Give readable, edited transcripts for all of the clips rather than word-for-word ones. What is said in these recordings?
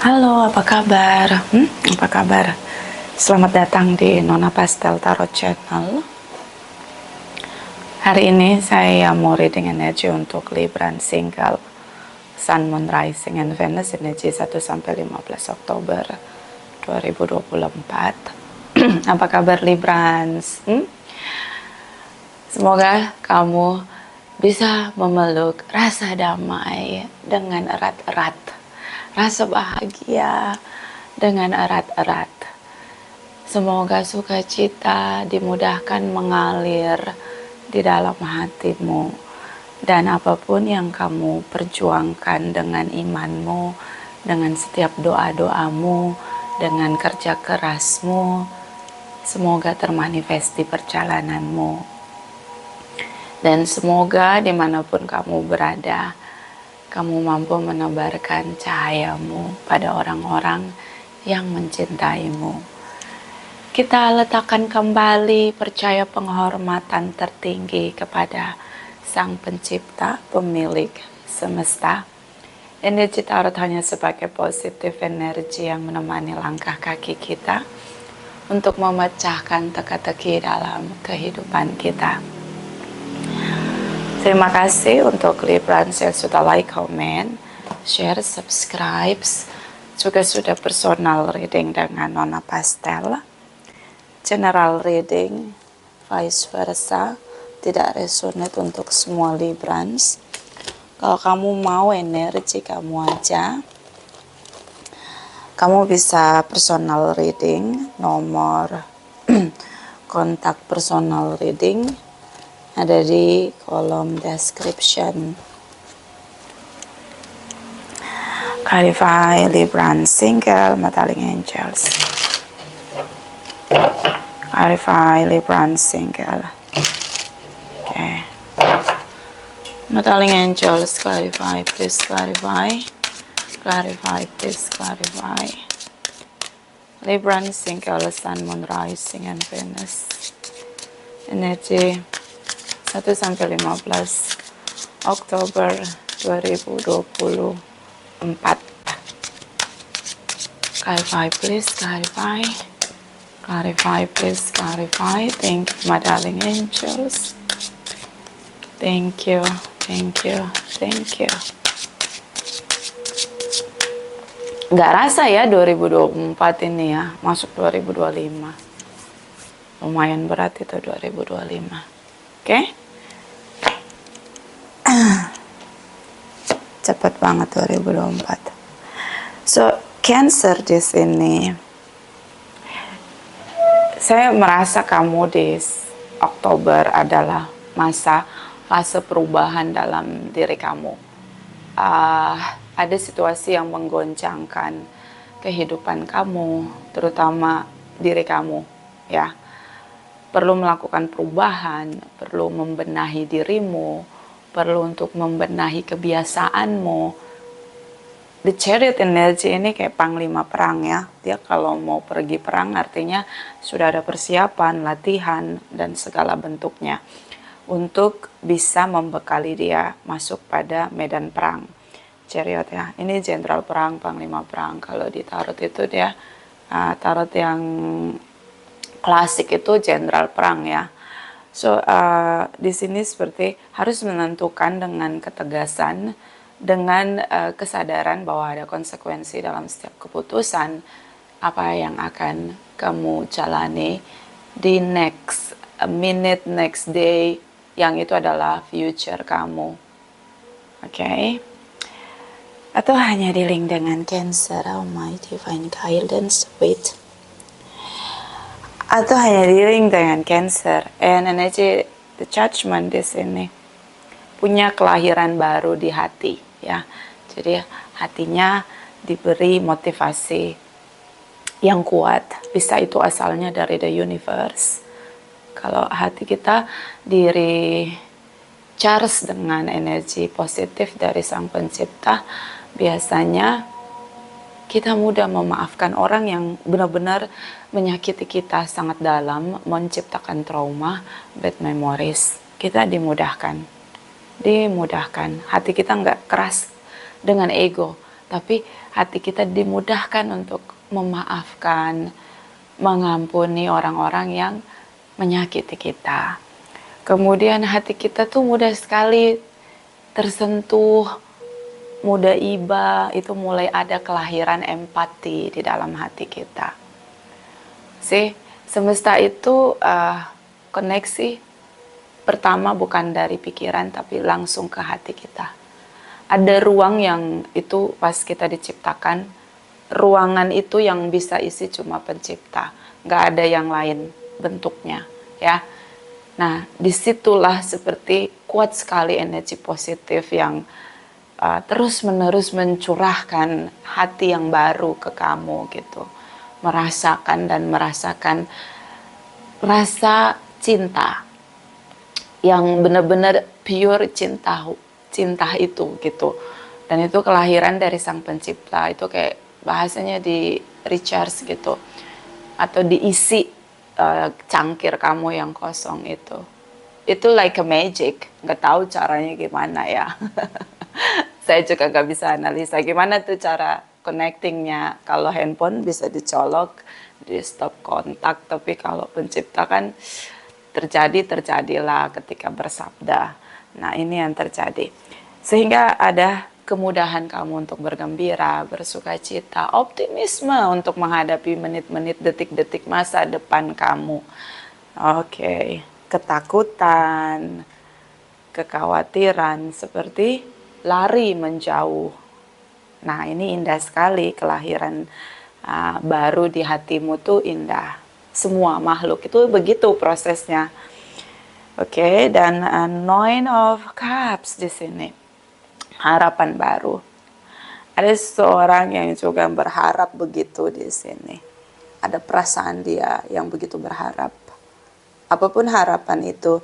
Halo, apa kabar? Apa kabar? Selamat datang di Nona Pastel Tarot Channel. Hari ini saya mau reading energi untuk Libra single Sun, Moon, Rising, and Venus energi 1-15 Oktober 2024. Apa kabar Librans? Semoga kamu bisa memeluk rasa damai dengan erat-erat, rasa bahagia dengan erat-erat. Semoga sukacita dimudahkan mengalir di dalam hatimu, dan apapun yang kamu perjuangkan dengan imanmu, dengan setiap doa-doamu, dengan kerja kerasmu, semoga termanifest di perjalananmu. Dan semoga dimanapun kamu berada, kamu mampu menebarkan cahayamu pada orang-orang yang mencintaimu. Kita letakkan kembali percaya penghormatan tertinggi kepada Sang Pencipta, Pemilik Semesta. Energi tarot hanya sebagai positif energi yang menemani langkah kaki kita untuk memecahkan teka-teki dalam kehidupan kita. Terima kasih untuk Librans yang sudah like, comment, share, subscribe, juga sudah personal reading dengan Nona Pastel. General reading, vice versa, tidak resonate untuk semua Librans. Kalau kamu mau energi kamu aja, kamu bisa personal reading, nomor kontak personal reading ada di kolom description. Clarify Libran single, Metallic Angels. Clarify Libran single. Okay. Metallic Angels, clarify, please clarify. Clarify, please clarify. Libran single, Sun, Moon, Rising, and Venus. Energi 1-15 Oktober 2024. Clarify, please clarify. Clarify, please clarify. Thank you, my darling angels. Thank you, thank you, thank you. Gak rasa ya 2024 ini ya, masuk 2025. Lumayan berat itu 2025. Oke? Cepat banget 2024. So, Cancer di sini, saya merasa kamu di Oktober adalah masa fase perubahan dalam diri kamu. Ada situasi yang menggoncangkan kehidupan kamu, terutama diri kamu, ya. Perlu melakukan perubahan, perlu membenahi dirimu, perlu untuk membenahi kebiasaanmu. The Chariot energy ini kayak panglima perang ya. Dia kalau mau pergi perang artinya sudah ada persiapan, latihan, dan segala bentuknya untuk bisa membekali dia masuk pada medan perang. Chariot ya, ini jenderal perang, panglima perang. Kalau di tarot itu dia tarot yang klasik itu jenderal perang ya. So di sini seperti harus menentukan dengan ketegasan, dengan kesadaran bahwa ada konsekuensi dalam setiap keputusan apa yang akan kamu jalani di next minute, next day, yang itu adalah future kamu. Okay? Atau hanya di-link dengan Cancer, oh my divine guidance, wait. Atau hanya di-link dengan Cancer, and energy the judgment di sini punya kelahiran baru di hati, ya. Jadi hatinya diberi motivasi yang kuat. Bisa itu asalnya dari the universe. Kalau hati kita diri charge dengan energi positif dari Sang Pencipta, biasanya kita mudah memaafkan orang yang benar-benar menyakiti kita sangat dalam, menciptakan trauma, bad memories. Kita dimudahkan. Hati kita nggak keras dengan ego, tapi hati kita dimudahkan untuk memaafkan, mengampuni orang-orang yang menyakiti kita. Kemudian hati kita tuh mudah sekali tersentuh, mudah iba, itu mulai ada kelahiran empati di dalam hati kita. Semesta itu koneksi pertama bukan dari pikiran tapi langsung ke hati kita. Ada ruang yang itu pas kita diciptakan, ruangan itu yang bisa isi cuma pencipta, nggak ada yang lain bentuknya, ya. Nah, disitulah seperti kuat sekali energi positif yang terus-menerus mencurahkan hati yang baru ke kamu gitu. Merasakan rasa cinta yang benar-benar pure cinta itu gitu. Dan itu kelahiran dari Sang Pencipta. Itu kayak bahasanya di recharge gitu, atau diisi cangkir kamu yang kosong itu like a magic. Nggak tahu caranya gimana ya. Saya juga nggak bisa analisa gimana tuh cara connectingnya. Kalau handphone bisa dicolok, di stop kontak, tapi kalau pencipta kan terjadilah ketika bersabda. Nah, ini yang terjadi. Sehingga ada kemudahan kamu untuk bergembira, bersuka cita, optimisme untuk menghadapi menit-menit, detik-detik masa depan kamu. Oke, ketakutan, kekhawatiran seperti lari menjauh. Nah, ini indah sekali kelahiran baru di hatimu tuh indah. Semua makhluk itu begitu prosesnya. Oke, dan Nine of Cups di sini. Harapan baru. Ada seorang yang juga berharap begitu di sini. Ada perasaan dia yang begitu berharap. Apapun harapan itu,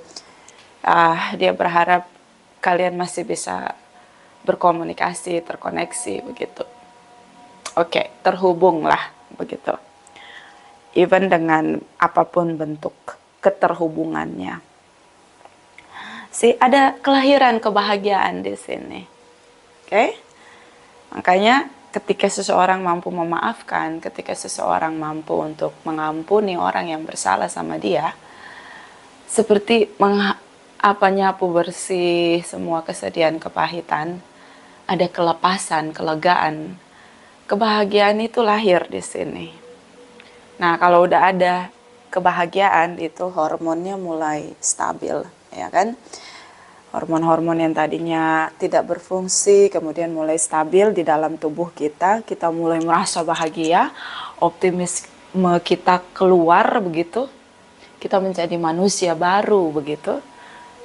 dia berharap kalian masih bisa berkomunikasi, terkoneksi begitu. Oke, terhubunglah begitu. Even dengan apapun bentuk keterhubungannya. Ada kelahiran kebahagiaan di sini. Oke? Makanya ketika seseorang mampu memaafkan, ketika seseorang mampu untuk mengampuni orang yang bersalah sama dia, seperti nyapu bersih semua kesedihan, kepahitan, ada kelepasan, kelegaan, kebahagiaan itu lahir di sini. Nah, kalau udah ada kebahagiaan itu hormonnya mulai stabil, ya kan? Hormon-hormon yang tadinya tidak berfungsi kemudian mulai stabil di dalam tubuh kita mulai merasa bahagia, optimisme kita keluar begitu. Kita menjadi manusia baru begitu.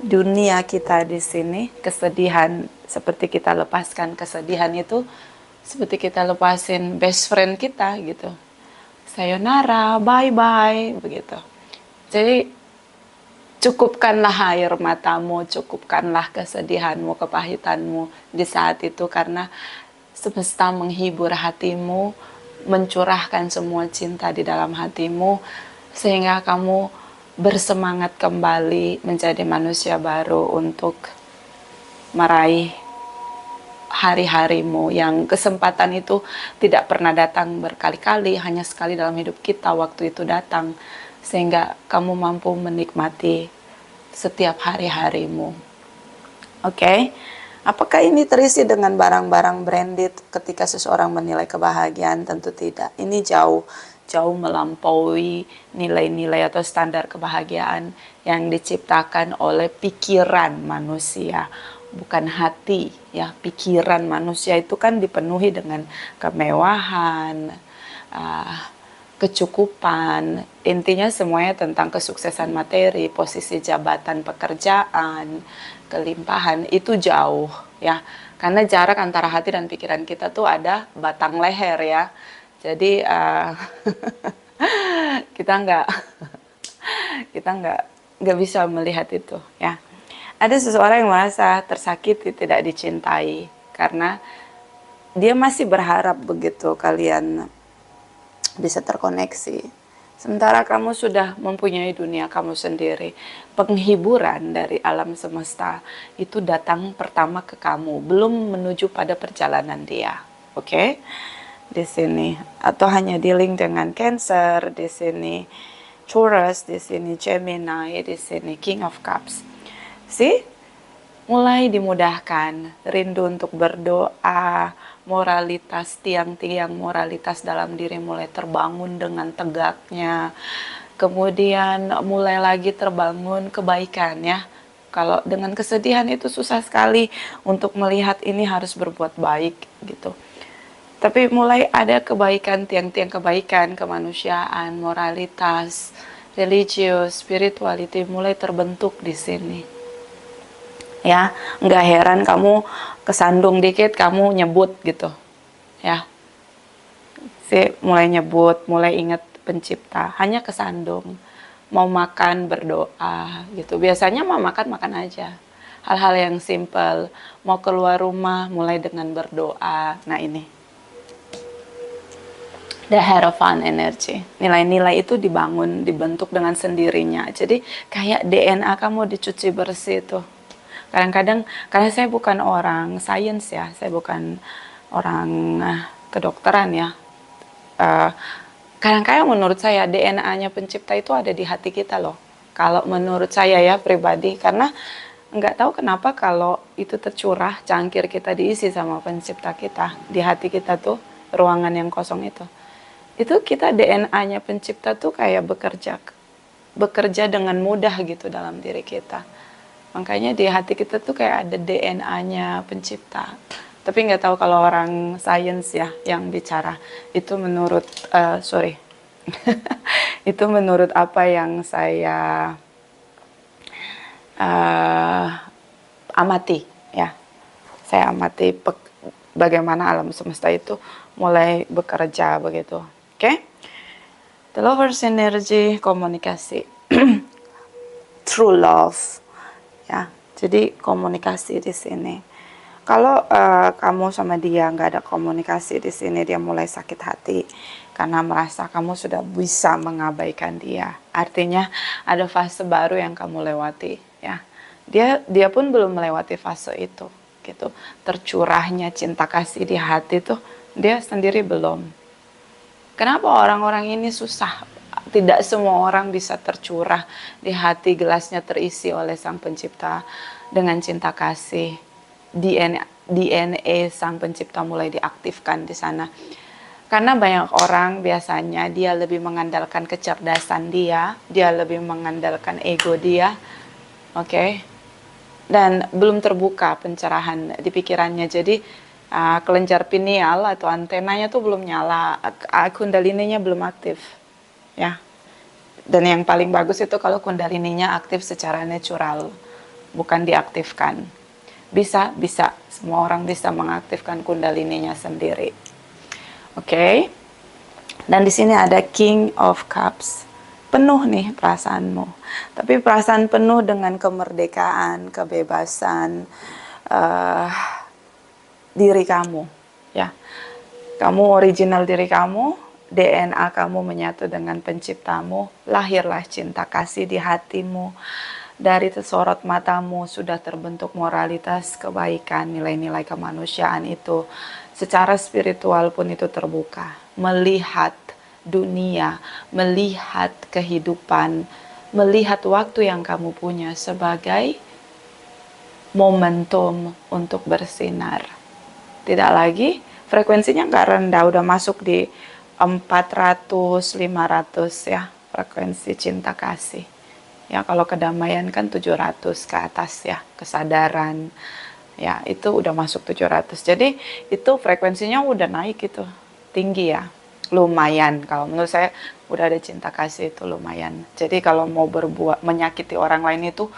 Dunia kita di sini, kesedihan seperti kita lepaskan kesedihan itu seperti kita lepasin best friend kita gitu. Sayonara, bye-bye begitu. Jadi cukupkanlah air matamu, cukupkanlah kesedihanmu, kepahitanmu di saat itu karena semesta menghibur hatimu, mencurahkan semua cinta di dalam hatimu sehingga kamu bersemangat kembali menjadi manusia baru untuk meraih hari-harimu yang kesempatan itu tidak pernah datang berkali-kali, hanya sekali dalam hidup kita waktu itu datang. Sehingga kamu mampu menikmati setiap hari-harimu. Oke? Apakah ini terisi dengan barang-barang branded ketika seseorang menilai kebahagiaan? Tentu tidak. Ini jauh melampaui nilai-nilai atau standar kebahagiaan yang diciptakan oleh pikiran manusia, bukan hati. Ya, pikiran manusia itu kan dipenuhi dengan kemewahan, kecukupan, intinya semuanya tentang kesuksesan materi, posisi jabatan pekerjaan, kelimpahan, itu jauh ya. Karena jarak antara hati dan pikiran kita tuh ada batang leher ya. Jadi kita nggak bisa melihat itu ya. Ada seseorang yang merasa tersakiti, tidak dicintai karena dia masih berharap begitu kalian bisa terkoneksi. Sementara kamu sudah mempunyai dunia kamu sendiri. Penghiburan dari alam semesta itu datang pertama ke kamu, belum menuju pada perjalanan dia. Oke. Di sini, atau hanya dealing dengan Cancer, di sini Taurus, di sini Gemini, di sini King of Cups. See? Mulai dimudahkan, rindu untuk berdoa, moralitas, tiang-tiang moralitas dalam diri mulai terbangun dengan tegaknya. Kemudian mulai lagi terbangun kebaikan ya. Kalau dengan kesedihan itu susah sekali untuk melihat ini harus berbuat baik gitu. Tapi mulai ada kebaikan, tiang-tiang kebaikan, kemanusiaan, moralitas, religius, spirituality mulai terbentuk di sini. Ya, nggak heran kamu kesandung dikit, kamu nyebut gitu. Ya, mulai nyebut, mulai ingat pencipta, hanya kesandung. Mau makan berdoa gitu. Biasanya mau makan makan aja. Hal-hal yang simple. Mau keluar rumah mulai dengan berdoa. Nah ini. The Hierophant energy. Nilai-nilai itu dibangun, dibentuk dengan sendirinya. Jadi kayak DNA kamu dicuci bersih tuh. Kadang-kadang, karena saya bukan orang sains ya, saya bukan orang kedokteran ya. Kadang-kadang menurut saya DNA-nya pencipta itu ada di hati kita loh. Kalau menurut saya ya pribadi, karena nggak tahu kenapa kalau itu tercurah, cangkir kita diisi sama pencipta kita, di hati kita tuh, ruangan yang kosong itu kita DNA-nya pencipta tuh kayak bekerja dengan mudah gitu dalam diri kita. Makanya di hati kita tuh kayak ada DNA-nya pencipta. Tapi nggak tahu kalau orang sains ya yang bicara. Itu menurut, sorry. Itu menurut apa yang saya amati ya. Saya amati bagaimana alam semesta itu mulai bekerja begitu. Oke? The Lovers energy, komunikasi. True love. Ya, jadi komunikasi di sini. Kalau kamu sama dia nggak ada komunikasi di sini, dia mulai sakit hati karena merasa kamu sudah bisa mengabaikan dia. Artinya ada fase baru yang kamu lewati, ya. Dia pun belum melewati fase itu, gitu. Tercurahnya cinta kasih di hati tuh dia sendiri belum. Kenapa orang-orang ini susah? Tidak semua orang bisa tercurah di hati, gelasnya terisi oleh Sang Pencipta dengan cinta kasih. DNA Sang Pencipta mulai diaktifkan di sana. Karena banyak orang biasanya dia lebih mengandalkan kecerdasan dia lebih mengandalkan ego dia, oke? Dan belum terbuka pencerahan di pikirannya. Jadi kelenjar pineal atau antenanya tuh belum nyala, kundalininya belum aktif, ya. Dan yang paling bagus itu kalau kundalininya aktif secara natural, bukan diaktifkan. Bisa, semua orang bisa mengaktifkan kundalininya sendiri. Oke. Dan di sini ada King of Cups. Penuh nih perasaanmu. Tapi perasaan penuh dengan kemerdekaan, kebebasan diri kamu, ya. Kamu original diri kamu, DNA kamu menyatu dengan penciptamu, lahirlah cinta kasih di hatimu. Dari sorot matamu sudah terbentuk moralitas kebaikan, nilai-nilai kemanusiaan itu. Secara spiritual pun itu terbuka. Melihat dunia, melihat kehidupan, melihat waktu yang kamu punya sebagai momentum untuk bersinar. Tidak lagi, frekuensinya nggak rendah, udah masuk di 400, 500 ya, frekuensi cinta kasih. Ya, kalau kedamaian kan 700 ke atas ya, kesadaran. Ya, itu udah masuk 700. Jadi, itu frekuensinya udah naik gitu, tinggi ya. Lumayan, kalau menurut saya udah ada cinta kasih itu lumayan. Jadi, kalau mau berbuat, menyakiti orang lain itu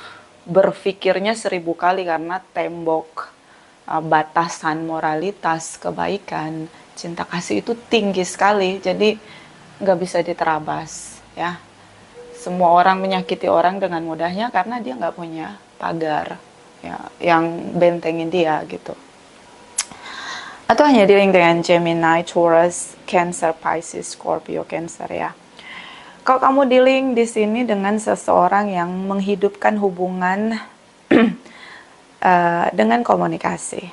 berpikirnya 1000 kali karena tembok batasan moralitas, kebaikan, cinta kasih itu tinggi sekali. Jadi, nggak bisa diterabas ya. Semua orang menyakiti orang dengan mudahnya karena dia nggak punya pagar ya, yang bentengin dia gitu. Atau hanya dealing dengan Gemini, Taurus, Cancer, Pisces, Scorpio, Cancer ya. Kalau kamu dealing di sini dengan seseorang yang menghidupkan hubungan dengan komunikasi,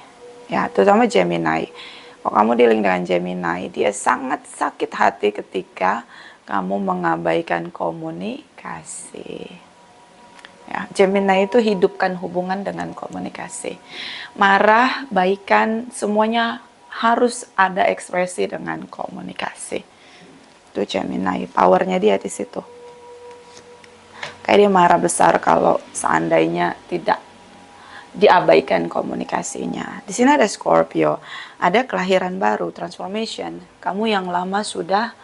ya, terutama Gemini. Kalau kamu dealing dengan Gemini, dia sangat sakit hati ketika kamu mengabaikan komunikasi. Ya, Gemini itu hidupkan hubungan dengan komunikasi. Marah, baikan, semuanya harus ada ekspresi dengan komunikasi. Itu Gemini, powernya dia di situ. Kayak dia marah besar kalau seandainya tidak diabaikan komunikasinya. Di sini ada Scorpio, ada kelahiran baru, transformation. Kamu yang lama sudah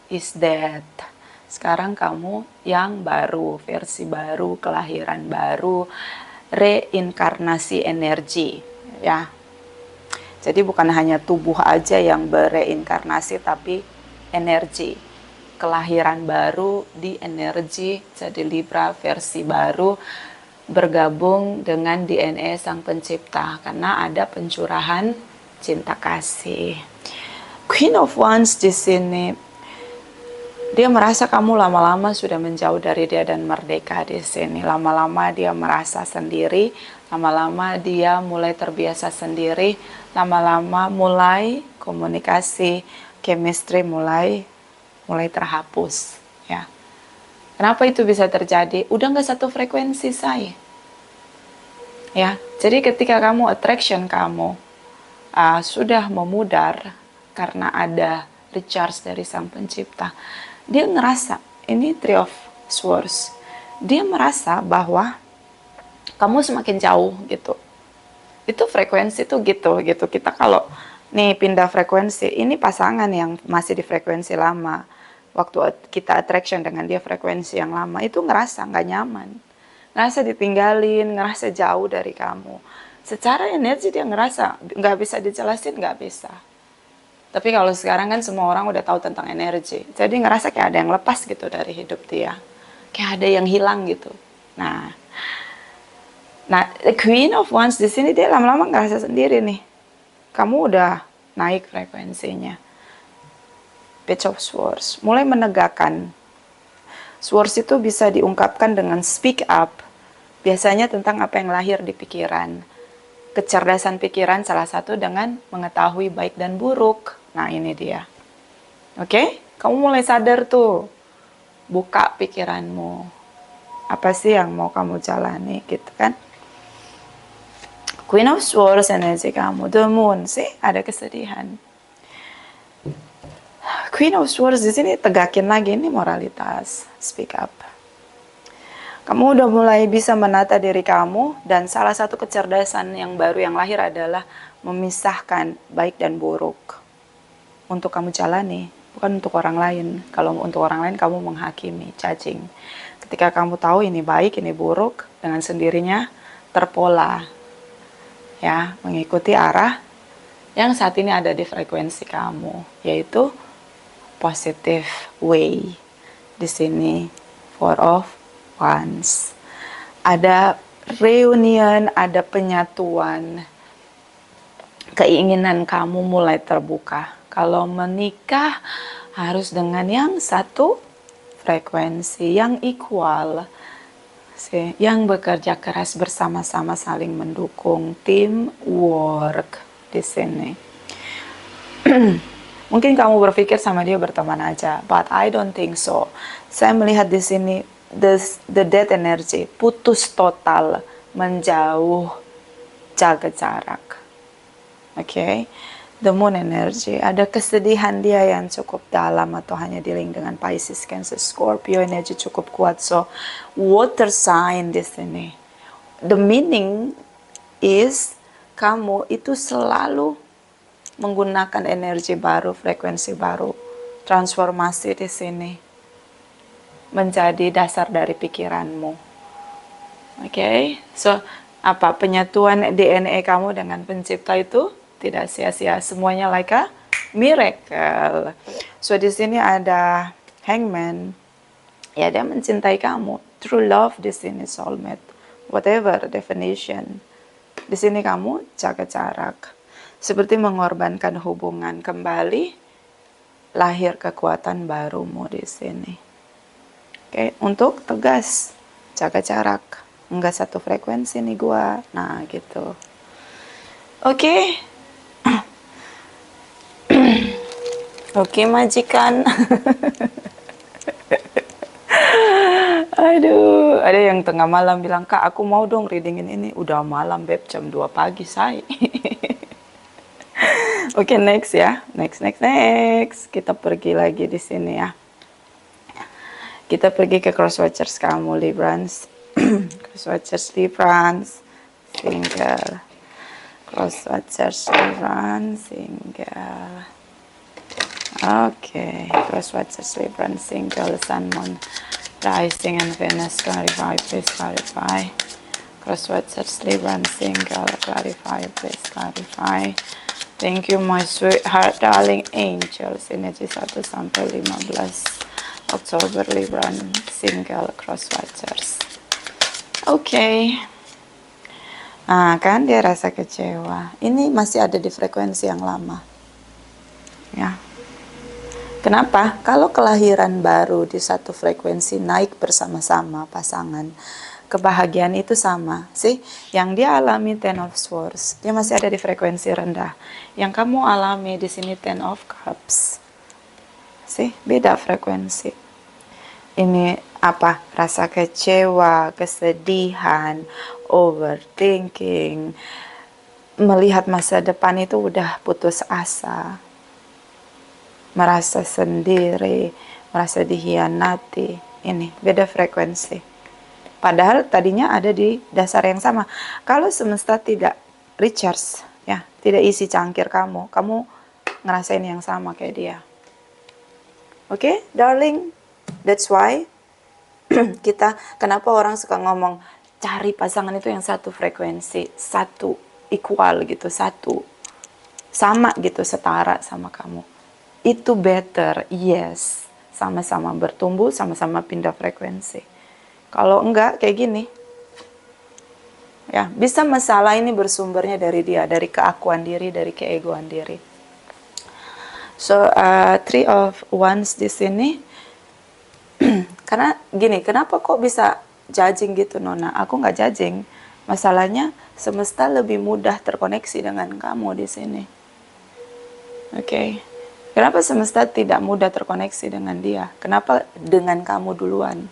is dead. Sekarang kamu yang baru, versi baru, kelahiran baru, reinkarnasi energi, ya. Jadi bukan hanya tubuh aja yang bereinkarnasi, tapi energi. Kelahiran baru di energi, jadi Libra versi baru, bergabung dengan DNA Sang Pencipta, karena ada pencurahan cinta kasih. Queen of Wands di sini, dia merasa kamu lama-lama sudah menjauh dari dia dan merdeka di sini. Lama-lama dia merasa sendiri, lama-lama dia mulai terbiasa sendiri, lama-lama mulai komunikasi, chemistry mulai terhapus, ya. Kenapa itu bisa terjadi? Udah nggak satu frekuensi, say. Ya, jadi ketika kamu attraction kamu sudah memudar karena ada recharge dari Sang Pencipta, dia ngerasa, ini Three of Swords, dia merasa bahwa kamu semakin jauh gitu. Itu frekuensi tuh gitu. Kita kalau nih pindah frekuensi, ini pasangan yang masih di frekuensi lama, waktu kita attraction dengan dia frekuensi yang lama, itu ngerasa nggak nyaman, ngerasa ditinggalin, ngerasa jauh dari kamu. Secara energi dia ngerasa nggak bisa dijelasin, nggak bisa. Tapi kalau sekarang kan semua orang udah tahu tentang energi, jadi ngerasa kayak ada yang lepas gitu dari hidup dia, kayak ada yang hilang gitu. Nah, Queen of Wands di sini dia lama-lama ngerasa sendiri nih. Kamu udah naik frekuensinya. Page of Swords mulai menegakkan. Swords itu bisa diungkapkan dengan speak up, biasanya tentang apa yang lahir di pikiran. Kecerdasan pikiran salah satu dengan mengetahui baik dan buruk. Nah, ini dia. Oke? Kamu mulai sadar tuh. Buka pikiranmu. Apa sih yang mau kamu jalani gitu kan? Queen of Swords energi kamu. The Moon sih ada kesedihan. Queen of Swords di sini tegakin lagi ini moralitas. Speak up. Kamu udah mulai bisa menata diri kamu, dan salah satu kecerdasan yang baru yang lahir adalah memisahkan baik dan buruk. Untuk kamu jalani, bukan untuk orang lain. Kalau untuk orang lain kamu menghakimi, judging. Ketika kamu tahu ini baik, ini buruk, dengan sendirinya terpola. Ya, mengikuti arah yang saat ini ada di frekuensi kamu, yaitu positive way. Di sini Four of Wands. Ada reunion, ada penyatuan. Keinginan kamu mulai terbuka. Kalau menikah harus dengan yang satu frekuensi, yang equal, yang bekerja keras bersama-sama, saling mendukung, teamwork di sini. Mungkin kamu berpikir sama dia berteman aja, but I don't think so. Saya melihat di sini the death energy, putus total, menjauh, jaga jarak. Oke, the Moon energy, ada kesedihan dia yang cukup dalam atau hanya dealing dengan Pisces, Cancer, Scorpio energy cukup kuat. So water sign di sini. The meaning is kamu itu selalu menggunakan energi baru, frekuensi baru, transformasi di sini menjadi dasar dari pikiranmu. Oke, so apa penyatuan DNA kamu dengan Pencipta itu tidak sia-sia, semuanya like a miracle. So di sini ada Hangman, ya dia mencintai kamu, true love di sini, soulmate, whatever definition. Di sini kamu jaga jarak, seperti mengorbankan hubungan kembali, lahir kekuatan barumu di sini. Oke, untuk tegas, jaga jarak, enggak satu frekuensi nih gua. Nah, gitu. Oke. Oke, majikan. Aduh, ada yang tengah malam bilang, Kak, aku mau dong readingin ini. Udah malam, Beb, jam 2 pagi, say. Oke, next ya. Next. Kita pergi lagi di sini ya. Kita pergi ke Crosswatchers kamu, Librans. Crosswatchers Librans, single. Crosswatchers Librans, single. Oke, Crosswatchers Librans, single. Sun, Moon, Rising, and Venus. Clarify, please clarify. Crosswatchers Librans, single. Clarify, please clarify. Thank you, my sweetheart, darling angels. Energi 1 sampai 15 Oktober, Libran, single, Crosswatchers. Oke. Nah, kan dia rasa kecewa. Ini masih ada di frekuensi yang lama. Ya. Kenapa? Kalau kelahiran baru di satu frekuensi naik bersama-sama pasangan, kebahagiaan itu sama. Sih, yang dia alami Ten of Swords, dia masih ada di frekuensi rendah. Yang kamu alami di sini Ten of Cups. Sih, beda frekuensi. Ini apa? Rasa kecewa, kesedihan, overthinking, melihat masa depan itu udah putus asa, merasa sendiri, merasa dihianati. Ini beda frekuensi. Padahal tadinya ada di dasar yang sama. Kalau semesta tidak recharge, ya, tidak isi cangkir kamu ngerasain yang sama kayak dia. Oke, darling, that's why kenapa orang suka ngomong cari pasangan itu yang satu frekuensi, satu equal gitu, satu sama gitu, setara sama kamu. Itu better, yes, sama-sama bertumbuh, sama-sama pindah frekuensi. Kalau enggak kayak gini, ya bisa masalah ini bersumbernya dari dia, dari keakuan diri, dari keegoan diri. So, Three of Wands di sini, karena gini, kenapa kok bisa judging gitu, Nona? Aku nggak judging. Masalahnya semesta lebih mudah terkoneksi dengan kamu di sini. Oke. Kenapa semesta tidak mudah terkoneksi dengan dia? Kenapa dengan kamu duluan?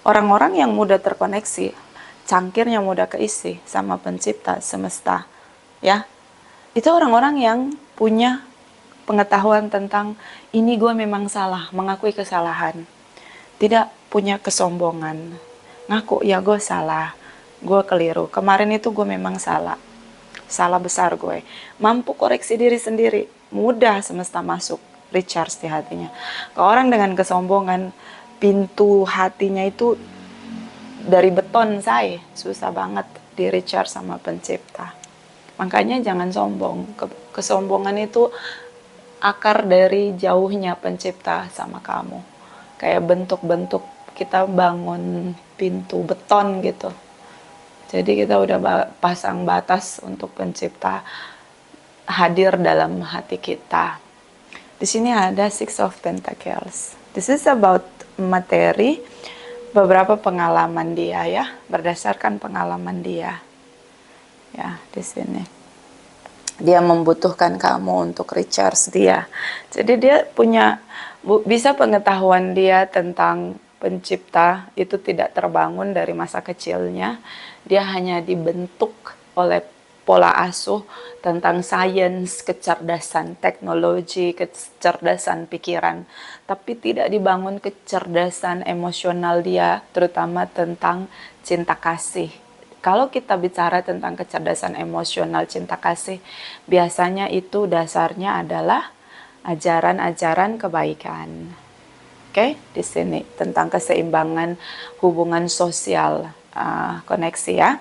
Orang-orang yang mudah terkoneksi, cangkirnya mudah keisi sama pencipta semesta, ya. Itu orang-orang yang punya pengetahuan tentang ini gue memang salah, mengakui kesalahan. Tidak punya kesombongan. Ngaku, ya gue salah, gue keliru. Kemarin itu gue memang salah. Salah besar gue. Mampu koreksi diri sendiri. Mudah semesta masuk, recharge di hatinya. Kalau orang dengan kesombongan, pintu hatinya itu dari beton, say. Susah banget di recharge sama pencipta. Makanya jangan sombong. Kesombongan itu akar dari jauhnya pencipta sama kamu. Kayak bentuk-bentuk kita bangun pintu beton gitu. Jadi kita udah pasang batas untuk pencipta hadir dalam hati kita. Di sini ada Six of Pentacles. This is about materi, beberapa pengalaman dia ya, berdasarkan pengalaman dia. Ya, di sini. Dia membutuhkan kamu untuk recharge dia. Jadi dia punya, bisa pengetahuan dia tentang pencipta itu tidak terbangun dari masa kecilnya. Dia hanya dibentuk oleh pola asuh tentang sains, kecerdasan teknologi, kecerdasan pikiran. Tapi tidak dibangun kecerdasan emosional dia, terutama tentang cinta kasih. Kalau kita bicara tentang kecerdasan emosional cinta kasih, biasanya itu dasarnya adalah ajaran-ajaran kebaikan. Oke, di sini tentang keseimbangan hubungan sosial, koneksi ya.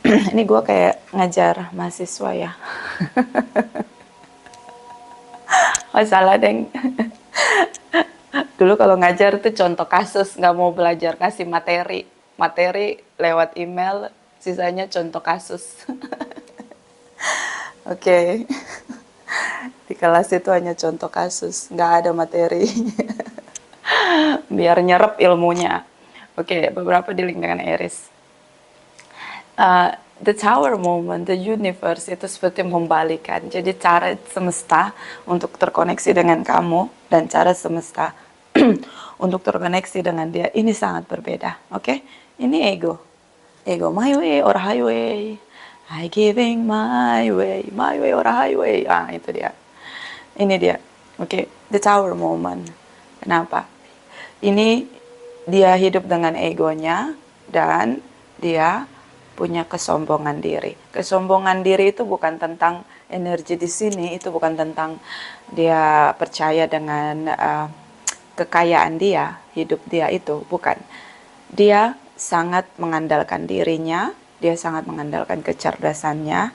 Ini gue kayak ngajar mahasiswa ya. Masalah deng. Dulu kalau ngajar tuh contoh kasus, nggak mau belajar kasih materi lewat email, sisanya contoh kasus. Oke. Di kelas itu hanya contoh kasus, nggak ada materi. Biar nyerap ilmunya. Oke, beberapa di link dengan Aries. the tower moment, the universe itu seperti membalikan. Jadi cara semesta untuk terkoneksi dengan kamu dan cara semesta untuk terkoneksi dengan dia ini sangat berbeda. Oke? Ini ego. Ego my way or highway. I giving my way or highway. Ah, itu dia. Ini dia. Oke, the tower moment. Kenapa? Ini dia hidup dengan egonya dan dia punya kesombongan diri. Kesombongan diri itu bukan tentang energi di sini, itu bukan tentang dia percaya dengan kekayaan dia, hidup dia itu, bukan. Dia sangat mengandalkan dirinya, dia sangat mengandalkan kecerdasannya,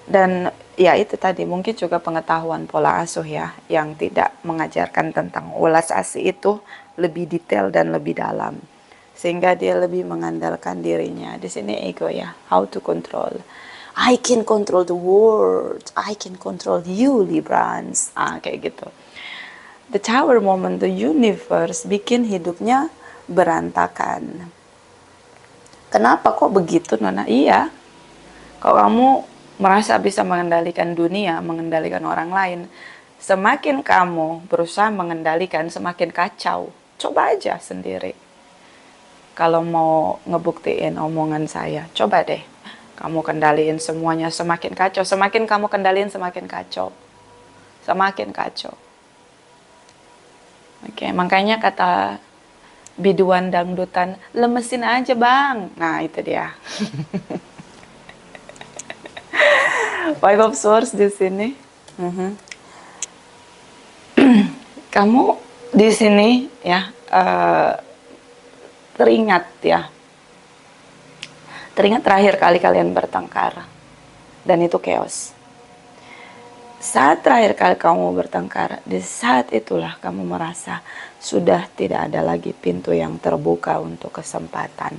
dan ya itu tadi mungkin juga pengetahuan pola asuh ya, yang tidak mengajarkan tentang ulas asih itu lebih detail dan lebih dalam. Sehingga dia lebih mengandalkan dirinya. Di sini ego ya, how to control. I can control the world, I can control you Librans. Kayak gitu. The tower moment, the universe bikin hidupnya berantakan. Kenapa kok begitu Nona? Iya, kalau kamu merasa bisa mengendalikan dunia, mengendalikan orang lain, semakin kamu berusaha mengendalikan, semakin kacau. Coba aja sendiri. Kalau mau ngebuktiin omongan saya, coba deh kamu kendaliin semuanya, semakin kacau. Semakin kamu kendaliin, semakin kacau. Semakin kacau. Oke, makanya kata biduan dangdutan, lemesin aja bang. Nah itu dia. Five of Swords di sini. Kamu di sini ya teringat ya. Teringat terakhir kali kalian bertengkar. Dan itu chaos. Saat terakhir kali kamu bertengkar, di saat itulah kamu merasa sudah tidak ada lagi pintu yang terbuka untuk kesempatan.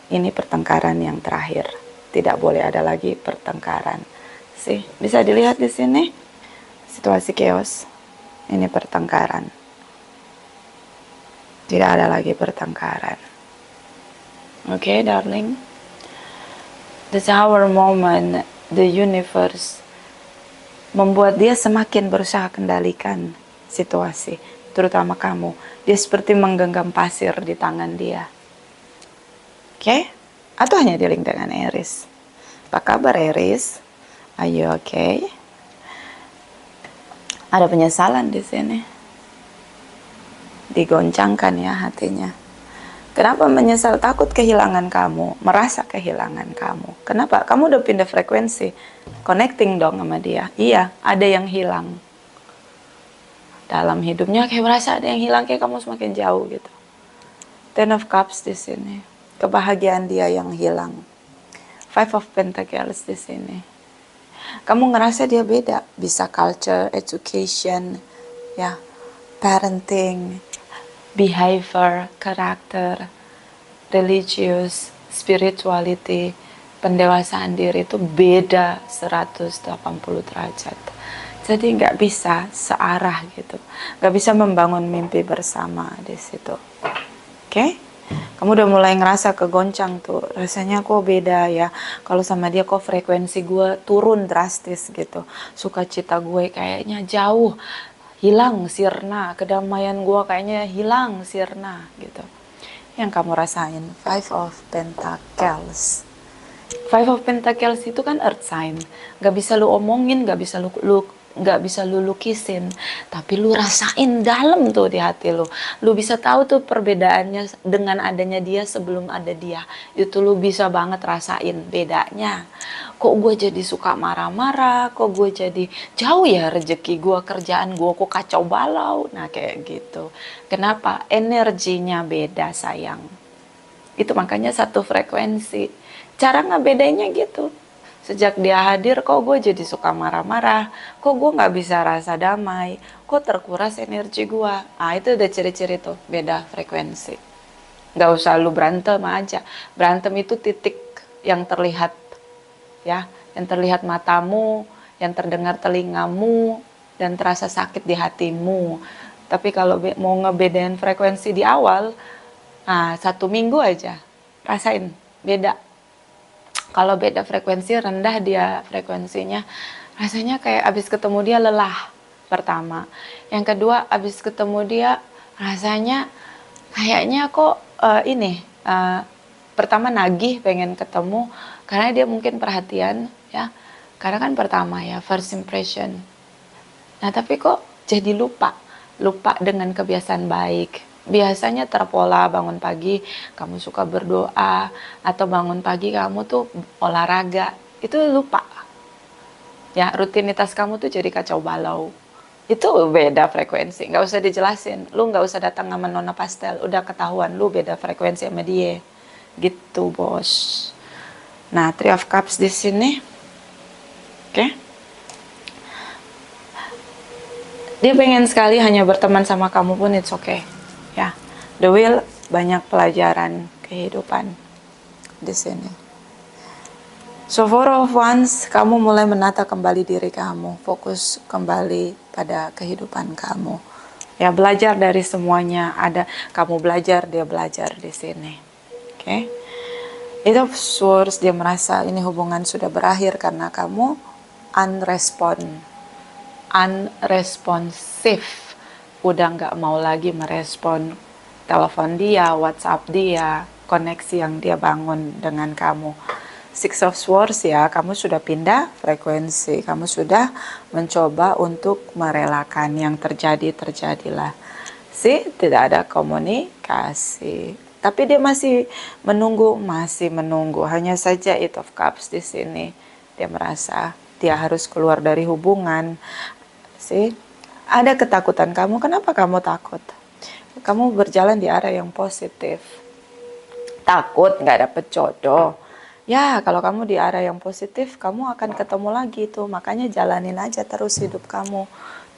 Ini pertengkaran yang terakhir. Tidak boleh ada lagi pertengkaran. Sih, bisa dilihat di sini situasi chaos. Ini pertengkaran. Tidak ada lagi pertengkaran. Oke, darling. The tower moment, the universe membuat dia semakin berusaha kendalikan situasi, terutama kamu. Dia seperti menggenggam pasir di tangan dia. Oke? Atau hanya dealing dengan Aries? Apa kabar Aries? Are you okay? Ada penyesalan di sini. Digoncangkan ya hatinya. Kenapa menyesal? Takut kehilangan kamu, merasa kehilangan kamu. Kenapa? Kamu udah pindah frekuensi, connecting dong sama dia. Iya, ada yang hilang dalam hidupnya, kayak merasa ada yang hilang, kayak kamu semakin jauh gitu. Ten of Cups di sini, kebahagiaan dia yang hilang. Five of Pentacles di sini. Kamu ngerasa dia beda, bisa culture, education, ya, parenting, behavior, karakter, religious, spirituality, pendewasaan diri itu beda 180 derajat. Jadi nggak bisa searah gitu, nggak bisa membangun mimpi bersama di situ. Oke? Kamu udah mulai ngerasa kegoncang tuh, rasanya kok beda ya. Kalau sama dia kok frekuensi gue turun drastis gitu, sukacita gue kayaknya jauh. Hilang sirna, kedamaian gue kayaknya hilang sirna gitu. Yang kamu rasain, Five of Pentacles. Five of Pentacles itu kan earth sign, gak bisa lu omongin, gak bisa lu lukisin, tapi lu rasain dalam tuh di hati lu. Lu bisa tahu tuh perbedaannya dengan adanya dia sebelum ada dia. Itu lu bisa banget rasain bedanya. Kok gue jadi suka marah-marah, kok gue jadi jauh ya rezeki gue, kerjaan gue kok kacau balau. Nah kayak gitu. Kenapa? Energinya beda sayang. Itu makanya satu frekuensi. Cara ngebedainnya gitu. Sejak dia hadir, kok gue jadi suka marah-marah, kok gue gak bisa rasa damai, kok terkuras energi gue. Ah itu udah ciri-ciri tuh, beda frekuensi. Gak usah lu berantem aja. Berantem itu titik yang terlihat, ya, yang terlihat matamu, yang terdengar telingamu, dan terasa sakit di hatimu. Tapi kalau mau ngebedain frekuensi di awal, nah 1 minggu aja, rasain, beda. Kalau beda frekuensi, rendah dia frekuensinya, rasanya kayak abis ketemu dia lelah pertama. Yang kedua, abis ketemu dia rasanya kayaknya kok pertama nagih pengen ketemu karena dia mungkin perhatian ya. Karena kan pertama ya, first impression. Nah, tapi kok jadi lupa dengan kebiasaan baik. Biasanya terpola bangun pagi kamu suka berdoa, atau bangun pagi kamu tuh olahraga, itu lupa. Ya, rutinitas kamu tuh jadi kacau balau. Itu beda frekuensi, nggak usah dijelasin. Lu nggak usah datang sama Nona Pastel, udah ketahuan lu beda frekuensi sama dia. Gitu, bos. Nah, Three of Cups di sini. Oke. Dia pengen sekali hanya berteman sama kamu pun it's okay. Ya. The Wheel, banyak pelajaran kehidupan di sini. So Four of Wands, kamu mulai menata kembali diri kamu, fokus kembali pada kehidupan kamu. Ya, belajar dari semuanya. Ada kamu belajar, dia belajar di sini. Oke. Eight of Swords, dia merasa ini hubungan sudah berakhir karena kamu unresponsif. Udah nggak mau lagi merespon telepon dia, WhatsApp dia, koneksi yang dia bangun dengan kamu. Six of Swords, ya, kamu sudah pindah frekuensi, kamu sudah mencoba untuk merelakan yang terjadilah. Tidak ada komunikasi. Tapi dia masih menunggu. Hanya saja Eight of Cups di sini. Dia merasa dia harus keluar dari hubungan. Ada ketakutan kamu. Kenapa kamu takut? Kamu berjalan di arah yang positif. Takut nggak dapet jodoh. Ya, kalau kamu di arah yang positif, kamu akan ketemu lagi tuh. Makanya jalanin aja terus hidup kamu.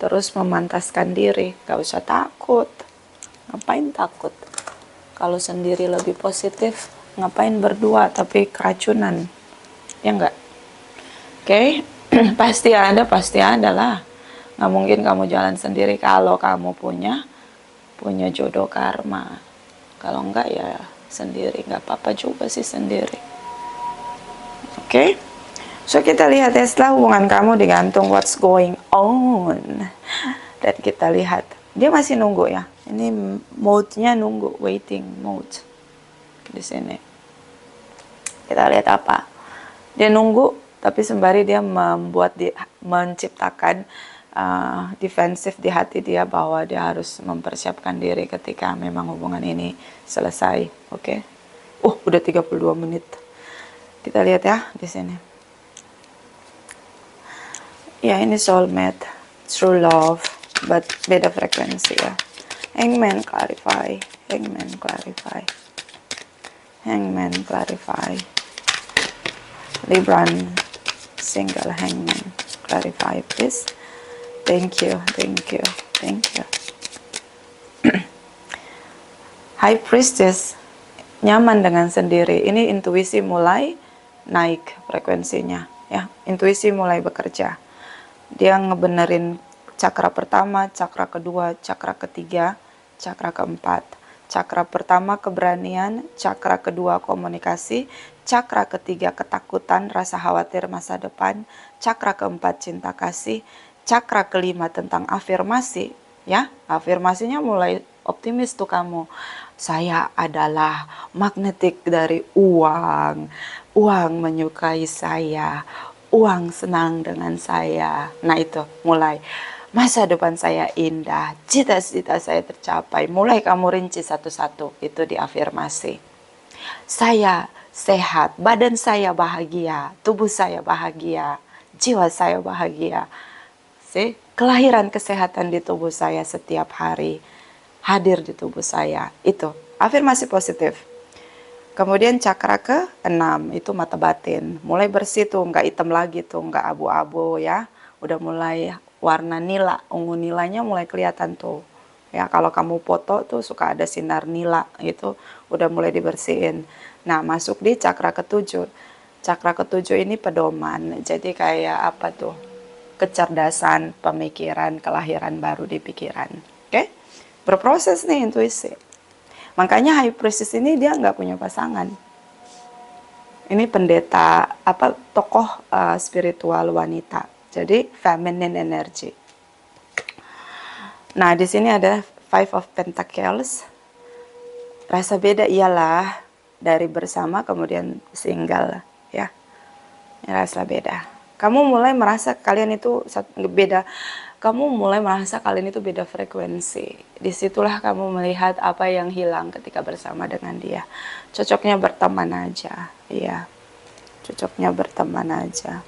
Terus memantaskan diri. Gak usah takut. Ngapain takut? Kalau sendiri lebih positif, ngapain berdua tapi keracunan? Ya enggak? Oke? Pasti ada lah. Nggak mungkin kamu jalan sendiri kalau kamu punya jodoh karma. Kalau enggak ya sendiri. Nggak apa-apa juga sih sendiri. Oke, so kita lihat ya, setelah hubungan kamu digantung what's going on, dan kita lihat dia masih nunggu ya. Ini mode-nya nunggu, waiting mode di sini. Kita lihat apa? Dia nunggu, tapi sembari dia menciptakan defensif di hati dia bahwa dia harus mempersiapkan diri ketika memang hubungan ini selesai. Oke. Udah 32 menit. Kita lihat ya di sini. Ya, ini soulmate, true love, but beda frekuensi ya. Hangman clarify, Hangman clarify, Hangman clarify. Libran single, Hangman clarify please. Thank you. High Priestess, nyaman dengan sendiri. Ini intuisi mulai naik frekuensinya ya, intuisi mulai bekerja. Dia ngebenerin cakra pertama, cakra kedua, cakra ketiga, cakra keempat. Cakra pertama keberanian, cakra kedua komunikasi, cakra ketiga ketakutan, rasa khawatir masa depan, cakra keempat cinta kasih, cakra kelima tentang afirmasi ya. Afirmasinya mulai optimis tuh kamu. Saya adalah magnetik dari uang. Uang menyukai saya. Uang senang dengan saya. Nah itu mulai. Masa depan saya indah. Cita-cita saya tercapai. Mulai kamu rinci satu-satu. Itu di afirmasi. Saya sehat. Badan saya bahagia. Tubuh saya bahagia. Jiwa saya bahagia. Kelahiran kesehatan di tubuh saya setiap hari. Hadir di tubuh saya. Itu afirmasi positif. Kemudian cakra ke-6 itu mata batin. Mulai bersih tuh, nggak hitam lagi tuh, nggak abu-abu ya. Udah mulai warna nila, ungu nilanya mulai kelihatan tuh. Ya, kalau kamu foto tuh suka ada sinar nila gitu, udah mulai dibersihin. Nah, masuk di cakra ke-7. Cakra ke-7 ini pedoman. Jadi kayak apa tuh? Kecerdasan, pemikiran, kelahiran baru di pikiran. Oke? Berproses nih intuisi. Makanya High Priestess ini dia nggak punya pasangan. Ini pendeta, tokoh spiritual wanita. Jadi feminine energy. Nah, di sini ada Five of Pentacles. Rasa beda ialah dari bersama kemudian single, ya. Rasa beda. Kamu mulai merasa kalian itu beda. Kamu mulai merasa kalian itu beda frekuensi. Disitulah kamu melihat apa yang hilang ketika bersama dengan dia. Cocoknya berteman aja, iya. Cocoknya berteman aja.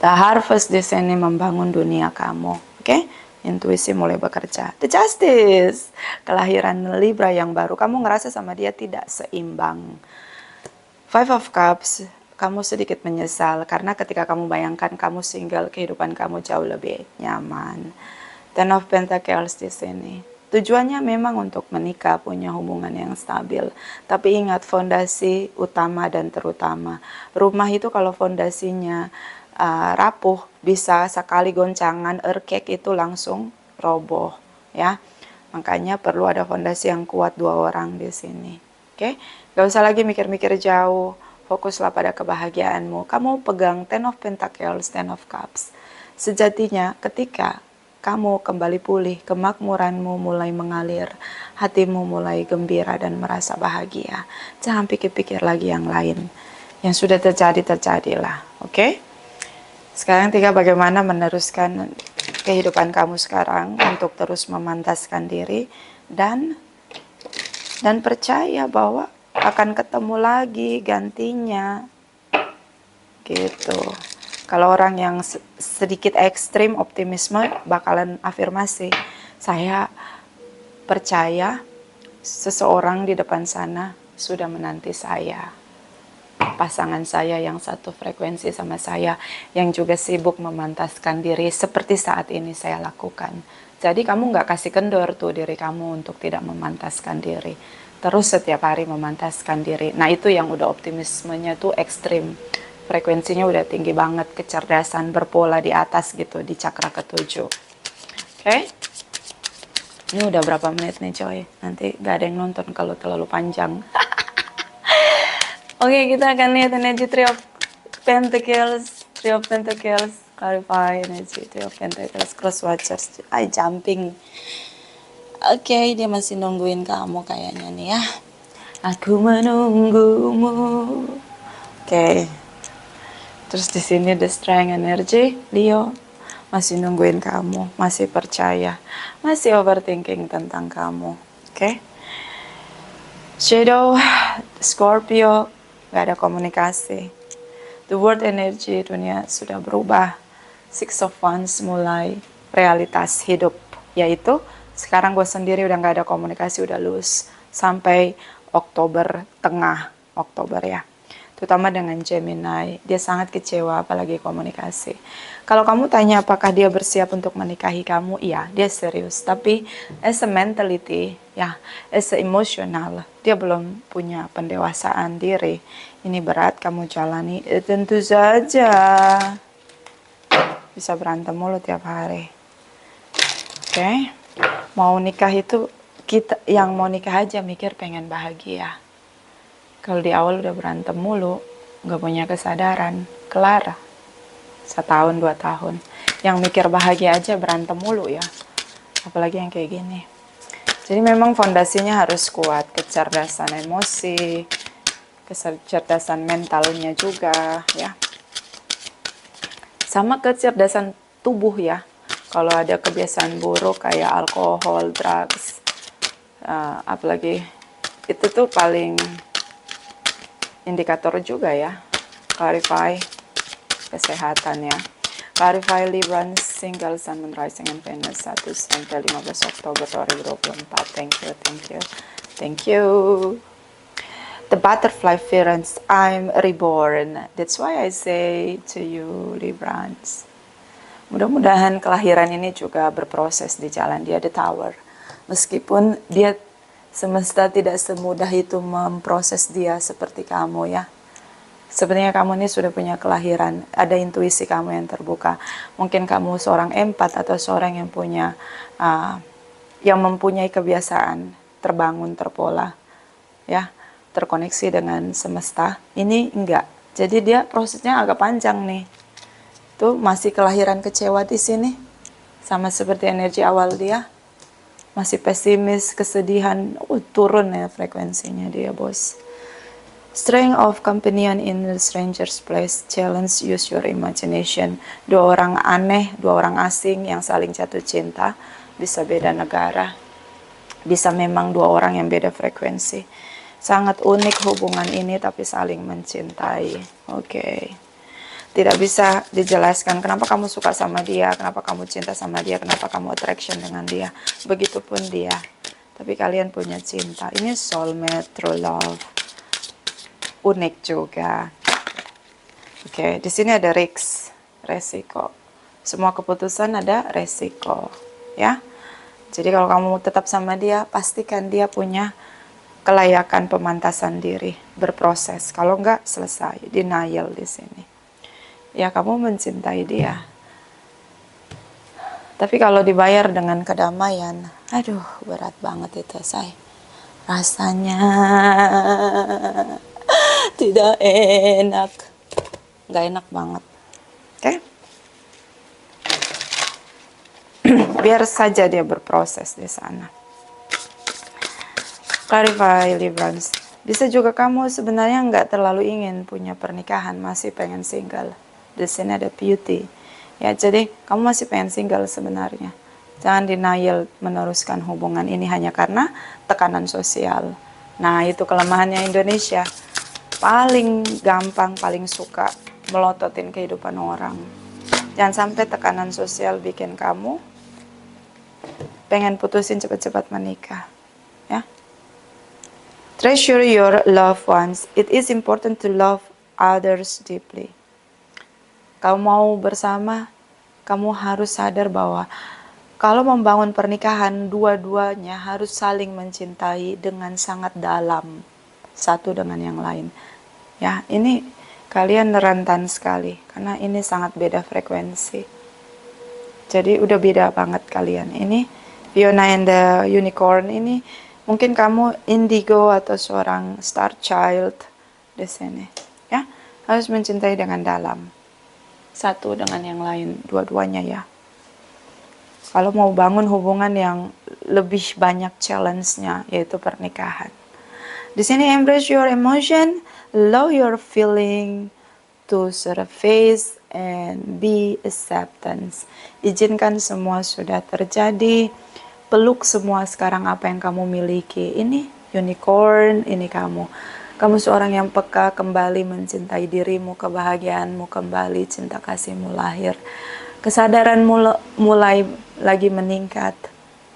The Harvest di sini membangun dunia kamu, oke? Intuisi mulai bekerja. The Justice, kelahiran Libra yang baru. Kamu ngerasa sama dia tidak seimbang. Five of Cups, kamu sedikit menyesal karena ketika kamu bayangkan kamu single, kehidupan kamu jauh lebih nyaman. Ten of Pentacles di sini. Tujuannya memang untuk menikah, punya hubungan yang stabil. Tapi ingat, fondasi utama dan terutama. Rumah itu kalau fondasinya rapuh, bisa sekali goncangan, earthquake itu langsung roboh, ya. Makanya perlu ada fondasi yang kuat, 2 orang di sini. Oke, gak usah lagi mikir-mikir jauh, fokuslah pada kebahagiaanmu. Kamu pegang Ten of Pentacles, Ten of Cups. Sejatinya ketika kamu kembali pulih, kemakmuranmu mulai mengalir, hatimu mulai gembira dan merasa bahagia. Jangan pikir-pikir lagi yang lain. Yang sudah terjadi, terjadilah. Oke? Sekarang 3, bagaimana meneruskan kehidupan kamu sekarang untuk terus memantaskan diri dan percaya bahwa akan ketemu lagi gantinya, gitu. Kalau orang yang sedikit ekstrim optimisme bakalan afirmasi, saya percaya seseorang di depan sana sudah menanti saya, pasangan saya yang satu frekuensi sama saya, yang juga sibuk memantaskan diri seperti saat ini saya lakukan. Jadi kamu nggak kasih kendor tuh diri kamu untuk tidak memantaskan diri. Terus setiap hari memantaskan diri. Nah itu yang udah optimismenya tuh ekstrim. Frekuensinya udah tinggi banget, kecerdasan berpola di atas gitu, di cakra ketujuh. Oke? Ini udah berapa menit nih coy? Nanti gak ada yang nonton kalau terlalu panjang. Oke, kita akan lihat energi Three of Pentacles, clarify energy, Three of Pentacles, cross watchers, jumping. Oke, dia masih nungguin kamu kayaknya nih ya. Aku menunggumu. Oke. Terus di sini the strength energy, Leo masih nungguin kamu, masih percaya, masih overthinking tentang kamu. Oke. Shadow, Scorpio, gak ada komunikasi. The world energy dunia sudah berubah. Six of Wands mulai realitas hidup, yaitu sekarang gue sendiri udah gak ada komunikasi, udah lose sampai Oktober, tengah Oktober ya. Terutama dengan Gemini, dia sangat kecewa apalagi komunikasi. Kalau kamu tanya apakah dia bersiap untuk menikahi kamu, iya dia serius. Tapi as a mentality, ya as a emotional, dia belum punya pendewasaan diri. Ini berat kamu jalani, tentu saja bisa berantem mulu tiap hari. Oke, mau nikah itu kita yang mau nikah aja mikir pengen bahagia. Kalau di awal udah berantem mulu, gak punya kesadaran, kelar. 1 tahun, 2 tahun. Yang mikir bahagia aja berantem mulu ya. Apalagi yang kayak gini. Jadi memang fondasinya harus kuat. Kecerdasan emosi, kecerdasan mentalnya juga ya. Sama kecerdasan tubuh ya. Kalau ada kebiasaan buruk kayak alkohol, drugs, apalagi itu tuh paling indikator juga ya. Clarify kesehatan ya. Clarify Libra, single, Sun, Moon, Rising, and Venus 1 sampai 15 Oktober 2024. Thank you, thank you, thank you. The butterfly feelings, I'm reborn. That's why I say to you, Librans. Mudah-mudahan kelahiran ini juga berproses di jalan dia, the Tower. Meskipun dia semesta tidak semudah itu memproses dia seperti kamu ya. Sebenarnya kamu ini sudah punya kelahiran, ada intuisi kamu yang terbuka. Mungkin kamu seorang empat atau seorang yang punya, yang mempunyai kebiasaan terbangun terpola, ya. terkoneksi dengan semesta. Ini enggak. Jadi dia prosesnya agak panjang nih. Tuh masih kelahiran kecewa di sini. Sama seperti energi awal dia. Masih pesimis, kesedihan. Turun ya frekuensinya dia, bos. Strength of companion in the stranger's place, challenge, use your imagination. Dua orang aneh, dua orang asing yang saling jatuh cinta, bisa beda negara, bisa memang dua orang yang beda frekuensi. Sangat unik hubungan ini tapi saling mencintai. Oke. Tidak bisa dijelaskan kenapa kamu suka sama dia, kenapa kamu cinta sama dia, kenapa kamu attraction dengan dia. Begitupun dia. Tapi kalian punya cinta. Ini soulmate, true love. Unik juga. Oke, di sini ada resiko. Semua keputusan ada resiko, ya. Jadi kalau kamu tetap sama dia, pastikan dia punya kelayakan pemantasan diri, berproses. Kalau enggak, selesai, denial di sini. Ya, kamu mencintai dia. Tapi kalau dibayar dengan kedamaian, aduh, berat banget itu, say. Rasanya tidak enak, nggak enak banget. Oke? Biar saja dia berproses di sana. Clarify Librans. Bisa juga kamu sebenarnya nggak terlalu ingin punya pernikahan, masih pengen single. Di sini ada beauty. Ya, jadi kamu masih pengen single sebenarnya. Jangan denial meneruskan hubungan ini hanya karena tekanan sosial. Nah, itu kelemahannya Indonesia. Paling gampang, paling suka melototin kehidupan orang. Jangan sampai tekanan sosial bikin kamu pengen putusin cepat-cepat menikah. Ya. Treasure your loved ones. It is important to love others deeply. Kamu mau bersama, kamu harus sadar bahwa kalau membangun pernikahan, dua-duanya harus saling mencintai dengan sangat dalam, satu dengan yang lain. Ya, ini kalian rentan sekali, karena ini sangat beda frekuensi. Jadi udah beda banget kalian. Ini Fiona and the Unicorn ini, mungkin kamu indigo atau seorang star child di sini. Ya, harus mencintai dengan dalam, satu dengan yang lain, dua-duanya ya. Kalau mau bangun hubungan yang lebih banyak challenge-nya, yaitu pernikahan. Di sini embrace your emotion, allow your feeling to surface and be acceptance. Izinkan semua sudah terjadi, peluk semua sekarang apa yang kamu miliki. Ini unicorn, ini kamu. Kamu seorang yang peka, kembali mencintai dirimu, kebahagiaanmu kembali, cinta kasihmu lahir. Kesadaranmu mulai lagi meningkat,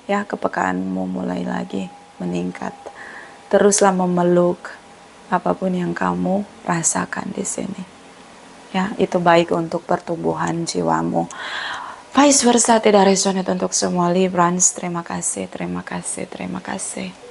ya, kepekaanmu mulai lagi meningkat. Teruslah memeluk apapun yang kamu rasakan di sini. Ya, itu baik untuk pertumbuhan jiwamu. Vice versa tidak resonate untuk semua Librans. Terima kasih, terima kasih, terima kasih.